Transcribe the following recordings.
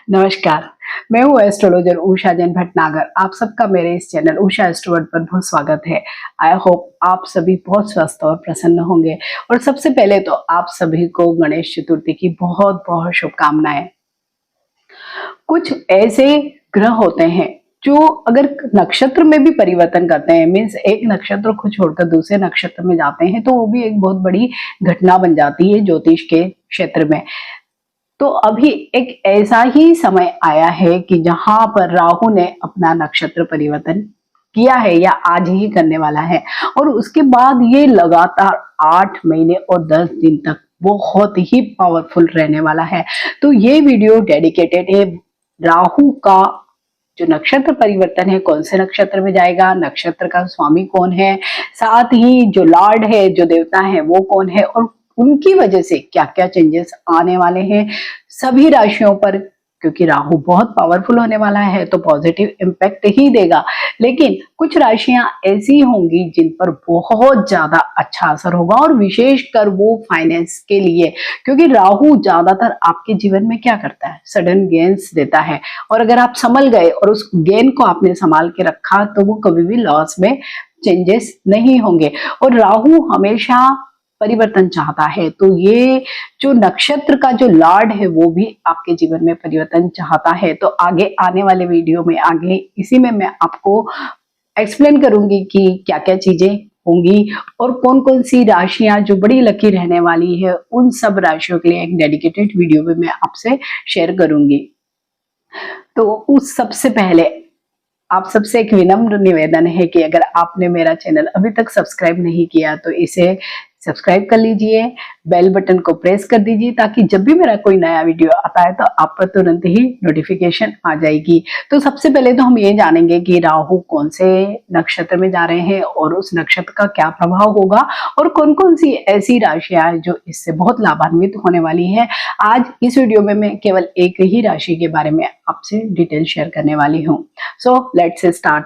नमस्कार। मैं हूँ एस्ट्रोलॉजर उषा जैन भटनागर। आप सबका मेरे इस चैनल उषा एस्ट्रोवर्ड पर बहुत स्वागत है। आई होप आप सभी बहुत स्वस्थ और प्रसन्न होंगे। और सबसे पहले तो आप सभी को गणेश चतुर्थी की बहुत बहुत शुभकामनाएं। कुछ ऐसे ग्रह होते हैं जो अगर नक्षत्र में भी परिवर्तन करते हैं, मीन्स एक नक्षत्र को छोड़कर दूसरे नक्षत्र में जाते हैं, तो वो भी एक बहुत बड़ी घटना बन जाती है ज्योतिष के क्षेत्र में। तो अभी एक ऐसा ही समय आया है कि जहां पर राहु ने अपना नक्षत्र परिवर्तन किया है या आज ही करने वाला है, और उसके बाद ये लगातार 8 महीने और 10 दिन तक बहुत ही पावरफुल रहने वाला है। तो ये वीडियो डेडिकेटेड है राहु का जो नक्षत्र परिवर्तन है, कौन से नक्षत्र में जाएगा, नक्षत्र का स्वामी कौन है, साथ ही जो लॉर्ड है, जो देवता है वो कौन है, और उनकी वजह से क्या क्या चेंजेस आने वाले हैं सभी राशियों पर। क्योंकि राहु बहुत पावरफुल होने वाला है तो पॉजिटिव इम्पैक्ट ही देगा, लेकिन कुछ राशियां ऐसी होंगी जिन पर बहुत ज्यादा अच्छा असर होगा, और विशेषकर वो फाइनेंस के लिए। क्योंकि राहु ज्यादातर आपके जीवन में क्या करता है, सडन गेन्स देता है, और अगर आप संभल गए और उस गेन को आपने संभाल के रखा तो वो कभी भी लॉस में चेंजेस नहीं होंगे। और राहु हमेशा परिवर्तन चाहता है, तो ये जो नक्षत्र का जो लॉर्ड है वो भी आपके जीवन में परिवर्तन चाहता है। तो आगे आने वाले वीडियो में आगे इसी में मैं आपको एक्सप्लेन करूंगी कि क्या क्या चीजें होंगी और कौन कौन सी राशियां जो बड़ी लकी रहने वाली है, उन सब राशियों के लिए एक डेडिकेटेड वीडियो में मैं आपसे शेयर करूंगी। तो उस सबसे पहले आप सबसे एक विनम्र निवेदन है कि अगर आपने मेरा चैनल अभी तक सब्सक्राइब नहीं किया तो इसे सब्सक्राइब कर लीजिए, बेल बटन को प्रेस कर दीजिए, ताकि जब भी मेरा कोई नया वीडियो आता है तो आप पर तुरंत ही नोटिफिकेशन आ जाएगी। तो सबसे पहले तो हम ये जानेंगे कि राहु कौन से नक्षत्र में जा रहे हैं और उस नक्षत्र का क्या प्रभाव होगा, और कौन कौन सी ऐसी राशियां जो इससे बहुत लाभान्वित होने वाली है। आज इस वीडियो में मैं केवल एक ही राशि के बारे में आपसे डिटेल शेयर करने वाली हूँ। So let's start.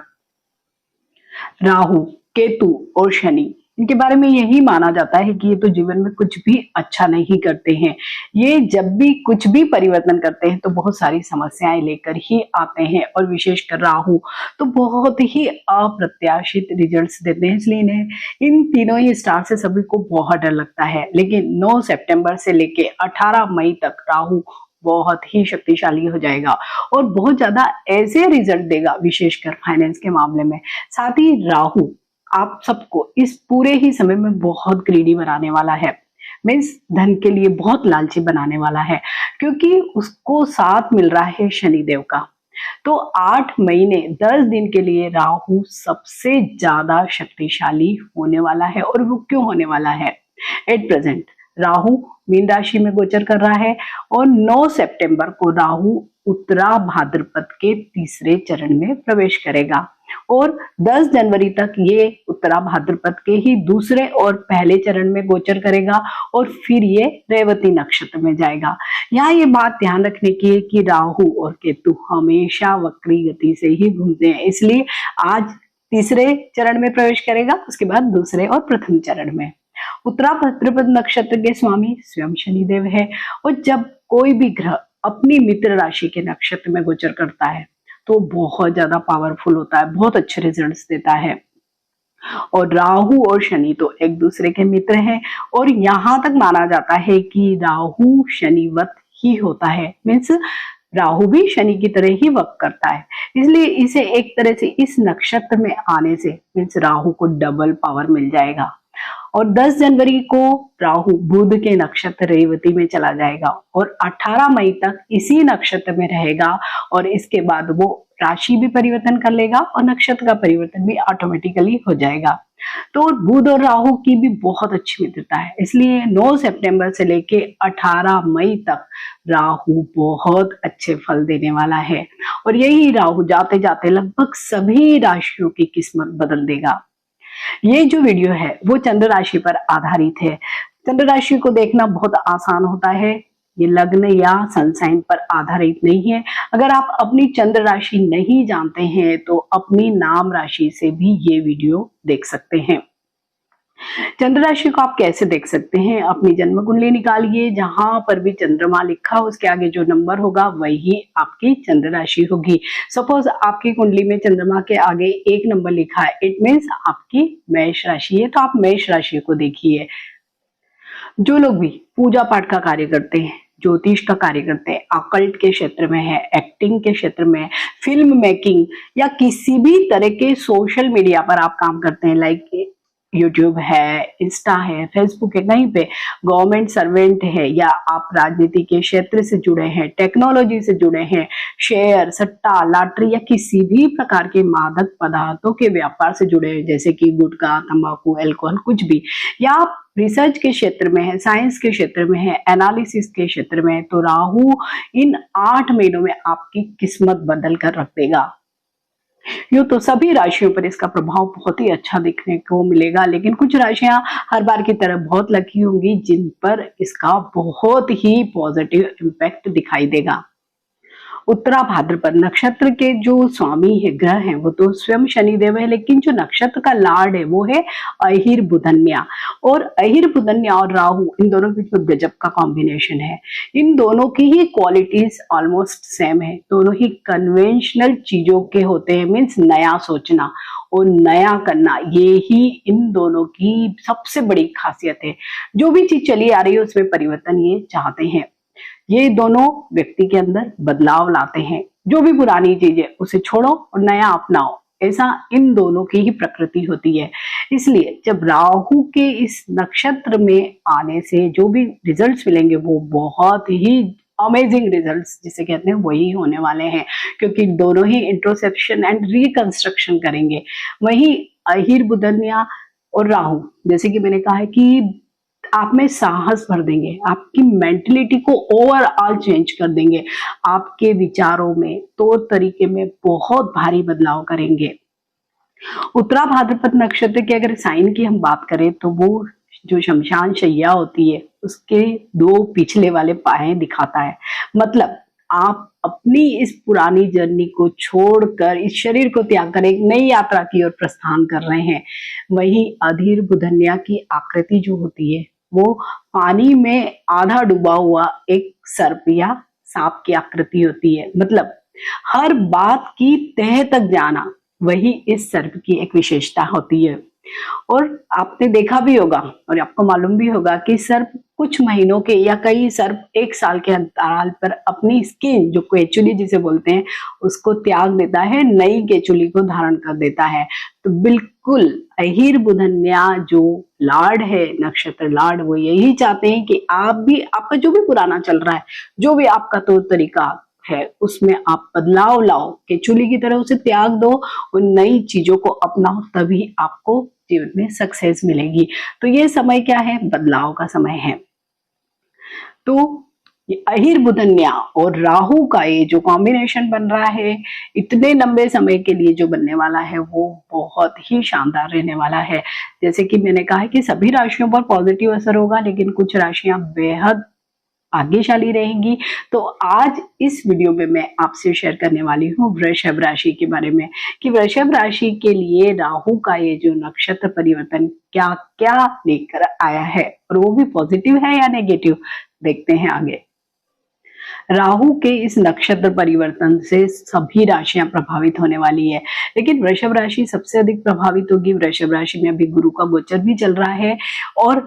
Rahu, Ketu और शनि, इनके बारे में यही माना जाता है कि ये तो जीवन में कुछ भी अच्छा नहीं करते हैं। ये जब भी कुछ भी परिवर्तन करते हैं तो बहुत सारी समस्याएं लेकर ही आते हैं, और विशेषकर राहु तो बहुत ही अप्रत्याशित रिजल्ट्स देते हैं। इसलिए इन्हें, इन तीनों ही स्टार से सभी को बहुत डर लगता है। लेकिन 9 सितंबर से लेके 18 मई तक राहु बहुत ही शक्तिशाली हो जाएगा और बहुत ज्यादा ऐसे रिजल्ट देगा, विशेषकर फाइनेंस के मामले में। साथ ही राहु आप सबको इस पूरे ही समय में बहुत ग्रीडी बनाने वाला है, मीन्स धन के लिए बहुत लालची बनाने वाला है, क्योंकि उसको साथ मिल रहा है शनिदेव का। तो 8 महीने 10 दिन के लिए राहु सबसे ज्यादा शक्तिशाली होने वाला है। और वो क्यों होने वाला है? एट प्रेजेंट राहु मीन राशि में गोचर कर रहा है, और 9 सितंबर को राहु उत्तरा भाद्रपद के तीसरे चरण में प्रवेश करेगा, और 10 जनवरी तक ये उत्तरा भाद्रपद के ही दूसरे और पहले चरण में गोचर करेगा, और फिर ये रेवती नक्षत्र में जाएगा। यहाँ ये बात ध्यान रखने की है कि राहु और केतु हमेशा वक्री गति से ही घूमते हैं, इसलिए आज तीसरे चरण में प्रवेश करेगा, उसके बाद दूसरे और प्रथम चरण में। उत्तरा भाद्रपद नक्षत्र के स्वामी स्वयं शनिदेव है, और जब कोई भी ग्रह अपनी मित्र राशि के नक्षत्र में गोचर करता है तो बहुत ज्यादा पावरफुल होता है, बहुत अच्छे रिजल्ट्स देता है। और राहु और शनि तो एक दूसरे के मित्र हैं, और यहां तक माना जाता है कि राहु शनिवत ही होता है, मीन्स राहु भी शनि की तरह ही वर्क करता है। इसलिए इसे एक तरह से इस नक्षत्र में आने से मीन्स राहु को डबल पावर मिल जाएगा। और 10 जनवरी को राहु बुध के नक्षत्र रेवती में चला जाएगा, और 18 मई तक इसी नक्षत्र में रहेगा, और इसके बाद वो राशि भी परिवर्तन कर लेगा और नक्षत्र का परिवर्तन भी ऑटोमेटिकली हो जाएगा। तो बुध और राहु की भी बहुत अच्छी मित्रता है, इसलिए 9 सितंबर से लेके 18 मई तक राहु बहुत अच्छे फल देने वाला है। और यही राहु जाते जाते लगभग सभी राशियों की किस्मत बदल देगा। ये जो वीडियो है वो चंद्र राशि पर आधारित है। चंद्र राशि को देखना बहुत आसान होता है, ये लग्न या सन साइन पर आधारित नहीं है। अगर आप अपनी चंद्र राशि नहीं जानते हैं तो अपनी नाम राशि से भी ये वीडियो देख सकते हैं। चंद्र राशि को आप कैसे देख सकते हैं? अपनी जन्म कुंडली निकालिए, जहां पर भी चंद्रमा लिखा हो उसके आगे जो नंबर होगा वही आपकी चंद्र राशि होगी। सपोज आपकी कुंडली में चंद्रमा के आगे 1 नंबर लिखा है, इट मीन्स आपकी मेष राशि है। तो आप मेष राशि को देखिए। जो लोग भी पूजा पाठ का कार्य करते हैं, ज्योतिष का कार्य करते हैं, अकल्ट के क्षेत्र में है, एक्टिंग के क्षेत्र में, फिल्म मेकिंग या किसी भी तरह के सोशल मीडिया पर आप काम करते हैं, लाइक यूट्यूब है, इंस्टा है, फेसबुक है, कहीं पे गवर्नमेंट सर्वेंट है, या आप राजनीति के क्षेत्र से जुड़े हैं, टेक्नोलॉजी से जुड़े हैं, शेयर, सट्टा, लॉटरी या किसी भी प्रकार के मादक पदार्थों के व्यापार से जुड़े हैं, जैसे कि गुटखा, तंबाकू, अल्कोहल, कुछ भी, या आप रिसर्च के क्षेत्र में है, साइंस के क्षेत्र में है, एनालिसिस के क्षेत्र में है, तो राहु इन 8 महीनों में आपकी किस्मत बदल कर रख देगा। यूं तो सभी राशियों पर इसका प्रभाव बहुत ही अच्छा दिखने को मिलेगा, लेकिन कुछ राशियां हर बार की तरह बहुत लकी होंगी जिन पर इसका बहुत ही पॉजिटिव इम्पैक्ट दिखाई देगा। उत्तरा भाद्रपद नक्षत्र के जो स्वामी है, ग्रह हैं, वो तो स्वयं शनिदेव है, लेकिन जो नक्षत्र का लॉर्ड है वो है अहिर बुधन्या। और अहिर बुधन्या और राहु, इन दोनों के बीच में गजब का कॉम्बिनेशन है। इन दोनों की ही क्वालिटीज ऑलमोस्ट सेम है, दोनों ही कन्वेंशनल चीजों के होते हैं, मीन्स नया सोचना और नया करना, ये ही इन दोनों की सबसे बड़ी खासियत है। जो भी चीज चली आ रही है उसमें परिवर्तन ये चाहते हैं। ये दोनों व्यक्ति के अंदर बदलाव लाते हैं, जो भी पुरानी चीज है उसे छोड़ो और नया अपनाओ, ऐसा इन दोनों की ही प्रकृति होती है। इसलिए जब राहु के इस नक्षत्र में आने से जो भी रिजल्ट्स मिलेंगे वो बहुत ही अमेजिंग रिजल्ट्स जिसे कहते हैं वही होने वाले हैं, क्योंकि दोनों ही इंट्रोस्पेक्शन एंड रिकंस्ट्रक्शन करेंगे। वही अहिर बुधन्या और राहु, जैसे कि मैंने कहा है कि आप में साहस भर देंगे, आपकी मेंटलिटी को ओवरऑल चेंज कर देंगे, आपके विचारों में, तौर तरीके में बहुत भारी बदलाव करेंगे। उत्तरा भाद्रपद नक्षत्र के अगर साइन की हम बात करें तो वो जो शमशान शैया होती है उसके 2 पिछले वाले पाए दिखाता है। मतलब आप अपनी इस पुरानी जर्नी को छोड़कर, इस शरीर को त्याग कर एक नई यात्रा की ओर प्रस्थान कर रहे हैं। वही अधीर बुधन्या की आकृति जो होती है वो पानी में आधा डूबा हुआ एक सर्प या सांप की आकृति होती है। मतलब हर बात की तह तक जाना, वही इस सर्प की एक विशेषता होती है। और आपने देखा भी होगा और आपको मालूम भी होगा कि सर्प कुछ महीनों के या कई सर्प 1 साल के अंतराल पर अपनी स्किन, जो केचुली जिसे बोलते हैं, उसको त्याग देता है, नई केचुली को धारण कर देता है। तो बिल्कुल अहिर बुधन्या जो लॉर्ड है, नक्षत्र लॉर्ड, वो यही चाहते हैं कि आप भी, आपका जो भी पुराना चल रहा है, जो भी आपका तौर तरीका है उसमें आप बदलाव लाओ, केचुली की तरह उसे त्याग दो और नई चीजों को अपनाओ, तभी आपको जीवन में सक्सेस मिलेगी। तो ये समय क्या है? बदलाव का समय है। तो अहिर बुधन्या और राहु का ये जो कॉम्बिनेशन बन रहा है, इतने लंबे समय के लिए जो बनने वाला है वो बहुत ही शानदार रहने वाला है। जैसे कि मैंने कहा है कि सभी राशियों पर पॉजिटिव असर होगा, लेकिन कुछ राशियां बेहद भाग्यशाली रहेंगी। तो आज इस वीडियो में मैं आपसे शेयर करने वाली हूँ वृषभ राशि के बारे में, कि वृषभ राशि के लिए राहु का ये जो नक्षत्र परिवर्तन क्या क्या लेकर आया है, और वो भी पॉजिटिव है या नेगेटिव, देखते हैं आगे। राहु के इस नक्षत्र परिवर्तन से सभी राशियां प्रभावित होने वाली है, लेकिन वृषभ राशि सबसे अधिक प्रभावित होगी। वृषभ राशि में अभी गुरु का गोचर भी चल रहा है और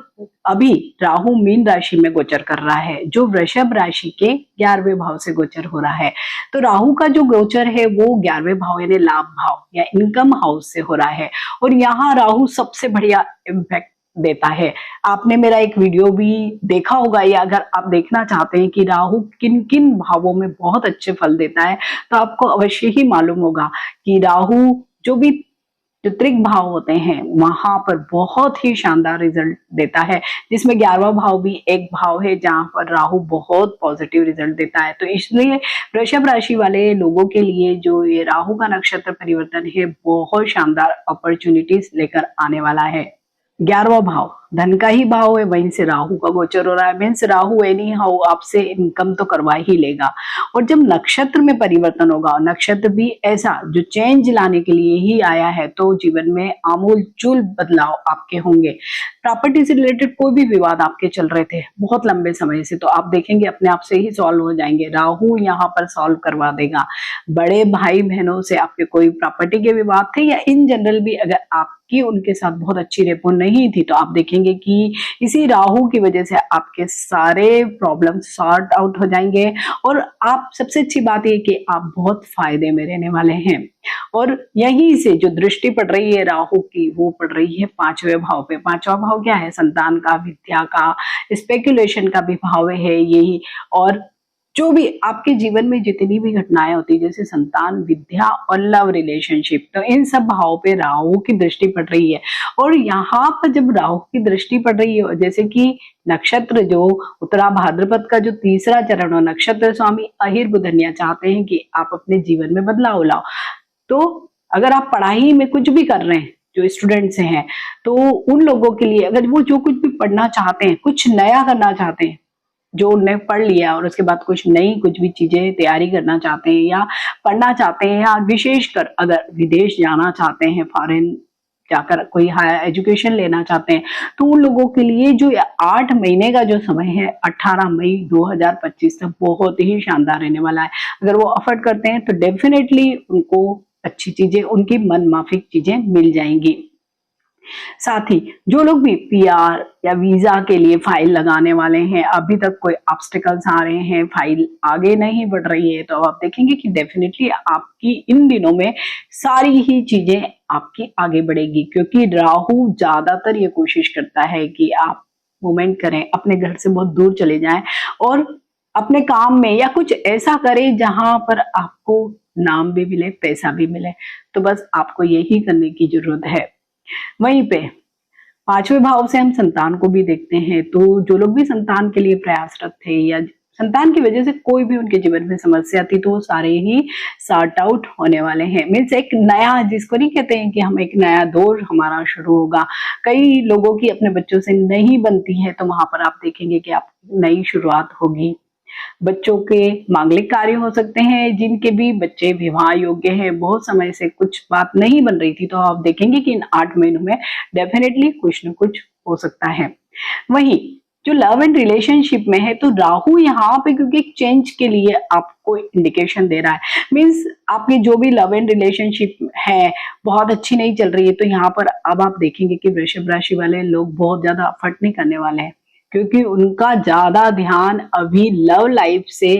अभी राहु मीन राशि में गोचर कर रहा है, जो वृषभ राशि के 11वें भाव से गोचर हो रहा है। तो राहु का जो गोचर है वो 11वें भाव यानी लाभ भाव या इनकम हाउस से हो रहा है, और यहाँ राहु सबसे बढ़िया इम्पैक्ट देता है। आपने मेरा एक वीडियो भी देखा होगा, या अगर आप देखना चाहते हैं कि राहु किन किन भावों में बहुत अच्छे फल देता है, तो आपको अवश्य ही मालूम होगा कि राहु जो भी त्रिक भाव होते हैं वहां पर बहुत ही शानदार रिजल्ट देता है, जिसमें 11वां भाव भी एक भाव है जहां पर राहु बहुत पॉजिटिव रिजल्ट देता है। तो इसलिए वृषभ राशि वाले लोगों के लिए जो ये राहु का नक्षत्र परिवर्तन है बहुत शानदार अपॉर्चुनिटीज लेकर आने वाला है। 11वां भाव धन का ही भाव है, वहीं से राहु का गोचर हो रहा है। मीन्स राहु एनी हाउ आपसे इनकम तो करवा ही लेगा। और जब नक्षत्र में परिवर्तन होगा, नक्षत्र भी ऐसा जो चेंज लाने के लिए ही आया है, तो जीवन में आमूलचूल बदलाव आपके होंगे। प्रॉपर्टी से रिलेटेड कोई भी विवाद आपके चल रहे थे बहुत लंबे समय से, तो आप देखेंगे अपने आप से ही सॉल्व हो जाएंगे। राहु यहाँ पर सॉल्व करवा देगा। बड़े भाई बहनों से आपके कोई प्रॉपर्टी के विवाद थे, या इन जनरल भी अगर आपकी उनके साथ बहुत अच्छी रेपो नहीं थी, तो आप देखेंगे कि इसी राहु की वजह से आपके सारे प्रॉब्लम सॉर्ट आउट हो जाएंगे। और आप, सबसे अच्छी बात यह कि आप बहुत फायदे में रहने वाले हैं। और यहीं से जो दृष्टि पड़ रही है राहु की, वो पड़ रही है 5वें भाव पे। 5वां भाव क्या है? संतान का, विद्या का, स्पेकुलेशन का भी भाव है यही। और जो भी आपके जीवन में जितनी भी घटनाएं होती, जैसे संतान, विद्या और लव रिलेशनशिप, तो इन सब भावों पे राहु की दृष्टि पड़ रही है। और यहाँ पर जब राहु की दृष्टि पड़ रही है, जैसे कि नक्षत्र जो उत्तरा भाद्रपद का जो तीसरा चरण हो, नक्षत्र स्वामी अहिर बुधनिया चाहते हैं कि आप अपने जीवन में बदलाव लाओ। तो अगर आप पढ़ाई में कुछ भी कर रहे हैं, जो स्टूडेंट्स हैं, तो उन लोगों के लिए अगर वो जो कुछ भी पढ़ना चाहते हैं, कुछ नया करना चाहते हैं, जो उन्हें पढ़ लिया और उसके बाद कुछ नई कुछ भी चीजें तैयारी करना चाहते हैं या पढ़ना चाहते हैं, या विशेषकर अगर विदेश जाना चाहते हैं, फॉरेन जाकर कोई हायर एजुकेशन लेना चाहते हैं, तो उन लोगों के लिए जो 8 महीने का जो समय है 18 मई 2025 तक बहुत ही शानदार रहने वाला है। अगर वो अफोर्ड करते हैं तो डेफिनेटली उनको अच्छी चीजें, उनकी मन माफिक चीजें मिल जाएंगी। साथ ही जो लोग भी पीआर या वीजा के लिए फाइल लगाने वाले हैं, अभी तक कोई ऑब्स्टिकल्स आ रहे हैं, फाइल आगे नहीं बढ़ रही है, तो आप देखेंगे कि डेफिनेटली आपकी इन दिनों में सारी ही चीजें आपकी आगे बढ़ेगी। क्योंकि राहु ज्यादातर ये कोशिश करता है कि आप मूवमेंट करें, अपने घर से बहुत दूर चले जाएं और अपने काम में या कुछ ऐसा करें जहां पर आपको नाम भी मिले, पैसा भी मिले। तो बस आपको यही करने की जरूरत है। वहीं पे 5वें भाव से हम संतान को भी देखते हैं, तो जो लोग भी संतान के लिए प्रयासरत थे या संतान की वजह से कोई भी उनके जीवन में समस्या थी, तो वो सारे ही सॉर्ट आउट होने वाले हैं। मीन्स एक नया, जिसको नहीं कहते हैं कि हम एक नया दौर हमारा शुरू होगा। कई लोगों की अपने बच्चों से नहीं बनती है, तो वहां पर आप देखेंगे कि आप नई शुरुआत होगी। बच्चों के मांगलिक कार्य हो सकते हैं, जिनके भी बच्चे विवाह योग्य हैं, बहुत समय से कुछ बात नहीं बन रही थी, तो आप देखेंगे कि इन 8 महीनों में डेफिनेटली कुछ न कुछ हो सकता है। वहीं जो लव एंड रिलेशनशिप में है, तो राहु यहाँ पे क्योंकि एक चेंज के लिए आपको इंडिकेशन दे रहा है। मीन्स आपकी जो भी लव एंड रिलेशनशिप है बहुत अच्छी नहीं चल रही है, तो यहाँ पर अब आप देखेंगे कि वृषभ राशि वाले लोग बहुत ज्यादा एफर्ट नहीं करने वाले हैं, क्योंकि उनका ज्यादा ध्यान अभी लव लाइफ से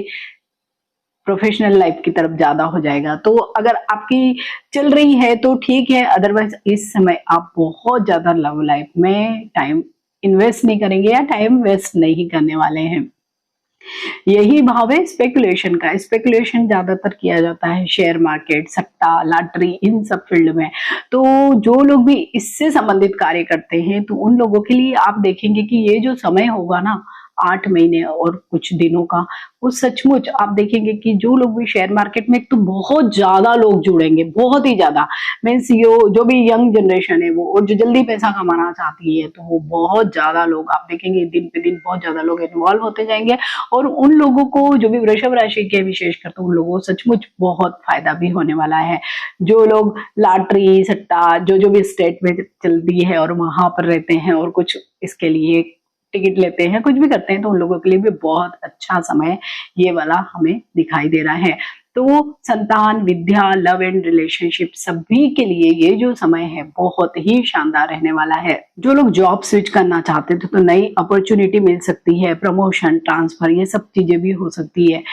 प्रोफेशनल लाइफ की तरफ ज्यादा हो जाएगा। तो अगर आपकी चल रही है तो ठीक है, अदरवाइज इस समय आप बहुत ज्यादा लव लाइफ में टाइम इन्वेस्ट नहीं करेंगे या टाइम वेस्ट नहीं करने वाले हैं। यही भाव है स्पेकुलेशन का। स्पेकुलेशन ज्यादातर किया जाता है शेयर मार्केट, सट्टा, लॉटरी, इन सब फील्ड में। तो जो लोग भी इससे संबंधित कार्य करते हैं, तो उन लोगों के लिए आप देखेंगे कि ये जो समय होगा ना 8 महीने और कुछ दिनों का, वो सचमुच आप देखेंगे कि जो लोग भी शेयर मार्केट में, तो बहुत ज्यादा लोग जुड़ेंगे, बहुत ही ज्यादा। मीन्स जो भी यंग जनरेशन है वो, और जो जल्दी पैसा कमाना चाहती है, तो वो बहुत ज्यादा लोग आप देखेंगे दिन पे दिन बहुत ज्यादा लोग इन्वॉल्व होते जाएंगे। और उन लोगों को, जो भी वृषभ राशि के विशेषकर, तो उन लोगों को सचमुच बहुत फायदा भी होने वाला है। जो लोग लॉटरी, सट्टा, जो भी स्टेट में चलती है और वहां पर रहते हैं और कुछ इसके लिए टिकट लेते हैं, कुछ भी करते हैं, तो उन लोगों के लिए भी बहुत अच्छा समय ये वाला हमें दिखाई दे रहा है। तो संतान, विद्या, लव एंड रिलेशनशिप, सभी के लिए ये जो समय है बहुत ही शानदार रहने वाला है। जो लोग जॉब स्विच करना चाहते थे, तो नई अपॉर्चुनिटी मिल सकती है, प्रमोशन, ट्रांसफर, ये सब चीजें भी हो सकती है।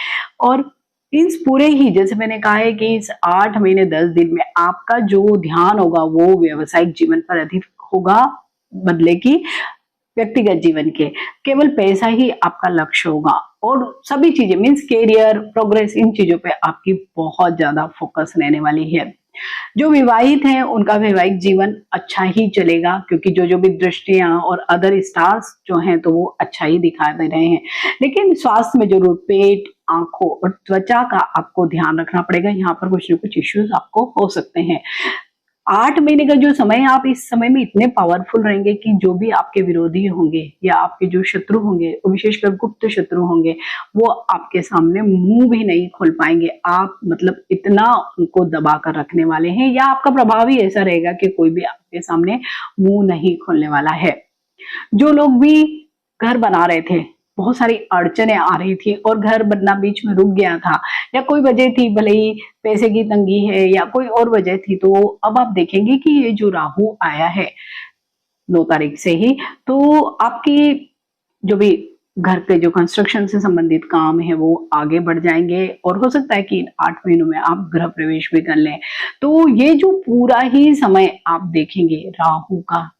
और इस पूरे ही, जैसे मैंने कहा है कि इस 8 महीने 10 दिन में आपका जो ध्यान होगा वो व्यावसायिक जीवन पर अधिक होगा, बदले की व्यक्तिगत जीवन के केवल पैसा ही आपका लक्ष्य होगा। और सभी चीजें मीन्स कैरियर, प्रोग्रेस, इन चीजों पे आपकी बहुत ज्यादा फोकस रहने वाली है। जो विवाहित हैं उनका वैवाहिक जीवन अच्छा ही चलेगा, क्योंकि जो भी दृष्टियां और अदर स्टार्स जो हैं, तो वो अच्छा ही दिखाई दे रहे हैं। लेकिन स्वास्थ्य में जरूर पेट, आंखों और त्वचा का आपको ध्यान रखना पड़ेगा। यहाँ पर कुछ न कुछ इश्यूज आपको हो सकते हैं। 8 महीने का जो समय है, आप इस समय में इतने पावरफुल रहेंगे कि जो भी आपके विरोधी होंगे या आपके जो शत्रु होंगे, विशेषकर गुप्त शत्रु होंगे, वो आपके सामने मुंह भी नहीं खोल पाएंगे। आप मतलब इतना उनको दबा कर रखने वाले हैं, या आपका प्रभाव ही ऐसा रहेगा कि कोई भी आपके सामने मुंह नहीं खोलने वाला है। जो लोग भी घर बना रहे थे, बहुत सारी अड़चने आ रही थी और घर बनना बीच में रुक गया था, या कोई वजह थी, भले ही पैसे की तंगी है या कोई और वजह थी, तो अब आप देखेंगे कि ये जो राहु आया है 9 तारीख से ही, तो आपकी जो भी घर के जो कंस्ट्रक्शन से संबंधित काम है वो आगे बढ़ जाएंगे, और हो सकता है कि इन 8 महीनों में आप गृह प्रवेश भी कर लें। तो ये जो पूरा ही समय आप देखेंगे राहु का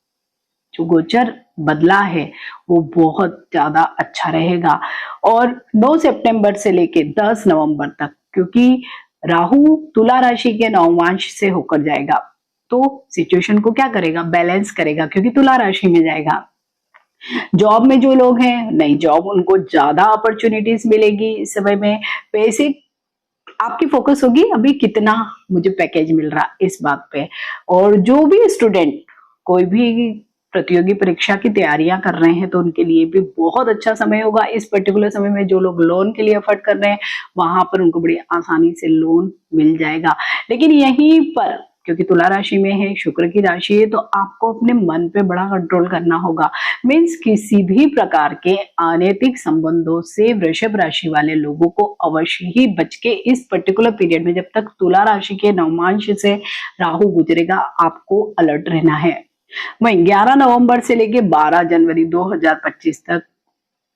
जो गोचर बदला है वो बहुत ज्यादा अच्छा रहेगा। और 9 सितंबर से लेके 10 नवंबर तक, क्योंकि राहु तुला राशि के नवमांश से होकर जाएगा, तो सिचुएशन को क्या करेगा, बैलेंस करेगा, क्योंकि तुला राशि में जाएगा। जॉब में जो लोग हैं, नई जॉब, उनको ज्यादा अपॉर्चुनिटीज मिलेगी इस समय में। पैसे आपकी फोकस होगी अभी कितना मुझे पैकेज मिल रहा, इस बात पे। और जो भी स्टूडेंट कोई भी प्रतियोगी परीक्षा की तैयारियां कर रहे हैं, तो उनके लिए भी बहुत अच्छा समय होगा इस पर्टिकुलर समय में। जो लोग लोन के लिए एफर्ट कर रहे हैं, वहां पर उनको बड़ी आसानी से लोन मिल जाएगा। लेकिन यहीं पर, क्योंकि तुला राशि में है, शुक्र की राशि है, तो आपको अपने मन पे बड़ा कंट्रोल करना होगा। मीन्स किसी भी प्रकार के अनैतिक संबंधों से वृषभ राशि वाले लोगों को अवश्य ही बच के इस पर्टिकुलर पीरियड में, जब तक तुला राशि के नवमांश से राहु गुजरेगा, आपको अलर्ट रहना है। वहीं 11 नवंबर से लेके 12 जनवरी 2025 तक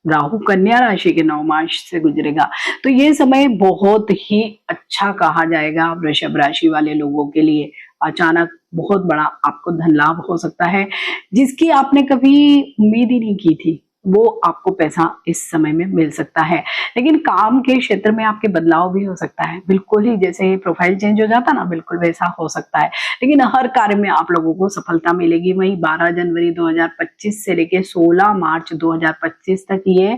राहु कन्या राशि के नवमांश से गुजरेगा, तो ये समय बहुत ही अच्छा कहा जाएगा वृषभ राशि वाले लोगों के लिए। अचानक बहुत बड़ा आपको धन लाभ हो सकता है, जिसकी आपने कभी उम्मीद ही नहीं की थी, वो आपको पैसा इस समय में मिल सकता है। लेकिन काम के क्षेत्र में आपके बदलाव भी हो सकता है, बिल्कुल ही जैसे प्रोफाइल चेंज हो जाता ना, बिल्कुल वैसा हो सकता है। लेकिन हर कार्य में आप लोगों को सफलता मिलेगी। वहीं 12 जनवरी 2025 से लेके 16 मार्च 2025 तक ये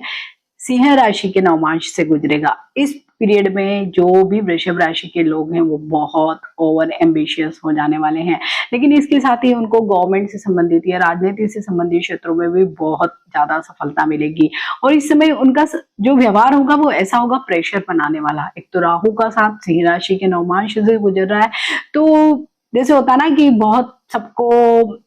सिंह राशि के नवमांश से गुजरेगा। इस पीरियड में जो भी वृषभ राशि के लोग हैं, वो बहुत ओवर एम्बिशियस हो जाने वाले हैं। लेकिन इसके साथ ही उनको गवर्नमेंट से संबंधित या राजनीति से संबंधित क्षेत्रों में भी बहुत ज्यादा सफलता मिलेगी। और इस समय उनका जो व्यवहार होगा वो ऐसा होगा, प्रेशर बनाने वाला। एक तो राहु का साथ सिंह राशि के नवमांश से गुजर रहा है, तो जैसे होता ना कि बहुत सबको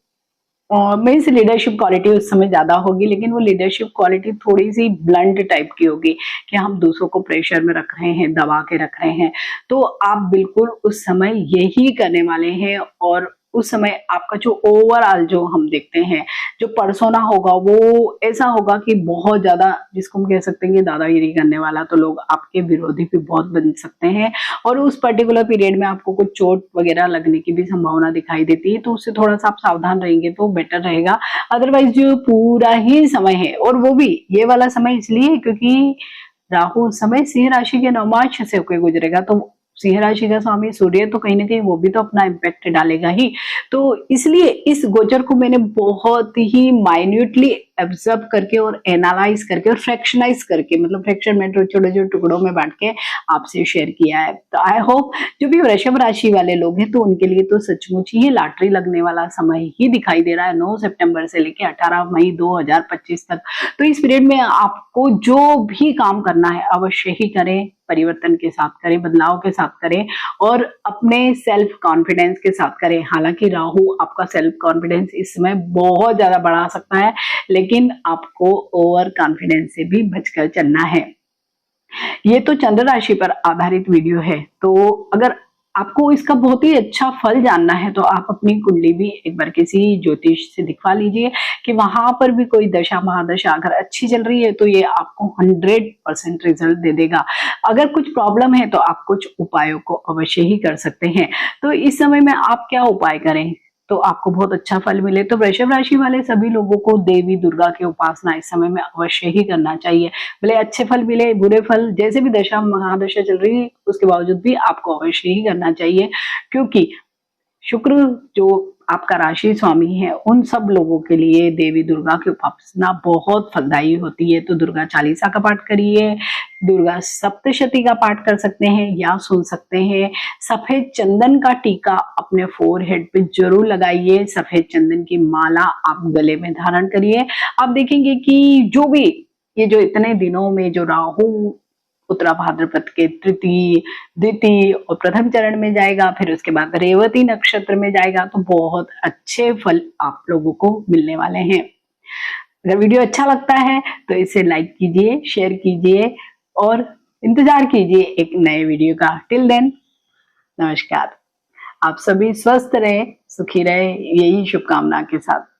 मीन्स लीडरशिप क्वालिटी उस समय ज्यादा होगी, लेकिन वो लीडरशिप क्वालिटी थोड़ी सी ब्लंट टाइप की होगी कि हम दूसरों को प्रेशर में रख रहे हैं, दबा के रख रहे हैं। तो आप बिल्कुल उस समय यही करने वाले हैं। और उस समय आपका जो ओवरऑल जो हम देखते हैं, जो पर्सोना होगा, वो ऐसा होगा कि बहुत ज्यादा, जिसको हम कह सकते हैं कि दादागिरी करने वाला, तो लोग आपके विरोधी भी बहुत बन सकते हैं। और उस पर्टिकुलर पीरियड में आपको कुछ चोट वगैरह लगने की भी संभावना दिखाई देती है, तो उससे थोड़ा सा आप सावधान रहेंगे तो बेटर रहेगा। अदरवाइज जो पूरा ही समय है, और वो भी ये वाला समय इसलिए क्योंकि राहु उस समय सिंह राशि के नवमांश से होकर गुजरेगा, तो सिंह राशि का स्वामी सूर्य, तो कहीं ना कहीं वो भी तो अपना इम्पैक्ट डालेगा ही। तो इसलिए इस गोचर को मैंने बहुत ही माइन्यूटली ऑब्जर्व करके और एनालाइज करके और फ्रैक्शनाइज करके, मतलब फ्रैक्शन में छोटे छोटे टुकड़ों में बांट के आपसे शेयर किया है। तो आई होप जो भी वृषभ राशि वाले लोग हैं, तो उनके लिए तो सचमुच ही लॉटरी लगने वाला समय ही दिखाई दे रहा है, 9 सितंबर से लेकर 18 मई 2025 तक। तो इस पीरियड में आपको जो भी काम करना है अवश्य ही करें, परिवर्तन के साथ करें, बदलाव के साथ करें, और अपने सेल्फ कॉन्फिडेंस के साथ करें। हालांकि राहु आपका सेल्फ कॉन्फिडेंस इस समय बहुत ज्यादा बढ़ा सकता है, लेकिन आपको ओवर कॉन्फिडेंस से भी बचकर चलना है। ये तो चंद्र राशि पर आधारित वीडियो है, तो अगर आपको इसका बहुत ही अच्छा फल जानना है, तो आप अपनी कुंडली भी एक बार किसी ज्योतिष से दिखवा लीजिए कि वहां पर भी कोई दशा महादशा अगर अच्छी चल रही है, तो ये आपको 100% रिजल्ट दे देगा। अगर कुछ प्रॉब्लम है, तो आप कुछ उपायों को अवश्य ही कर सकते हैं। तो इस समय में आप क्या उपाय करें तो आपको बहुत अच्छा फल मिले? तो वृषभ राशि वाले सभी लोगों को देवी दुर्गा की उपासना इस समय में अवश्य ही करना चाहिए। भले अच्छे फल मिले, बुरे फल, जैसे भी दशा महादशा चल रही है, उसके बावजूद भी आपको अवश्य ही करना चाहिए, क्योंकि शुक्र जो आपका राशि स्वामी है, उन सब लोगों के लिए देवी दुर्गा की उपासना बहुत फलदायी होती है। तो दुर्गा चालीसा का पाठ करिए, दुर्गा सप्तशती का पाठ कर सकते हैं या सुन सकते हैं। सफेद चंदन का टीका अपने फोरहेड पे जरूर लगाइए, सफेद चंदन की माला आप गले में धारण करिए। आप देखेंगे कि जो भी ये जो इतने दिनों में जो राहु उत्तरा भाद्रपद के तृतीय, द्वितीय और प्रथम चरण में जाएगा, फिर उसके बाद रेवती नक्षत्र में जाएगा, तो बहुत अच्छे फल आप लोगों को मिलने वाले हैं। अगर वीडियो अच्छा लगता है तो इसे लाइक कीजिए, शेयर कीजिए और इंतजार कीजिए एक नए वीडियो का। टिल देन नमस्कार। आप सभी स्वस्थ रहे, सुखी रहे, यही शुभकामना के साथ।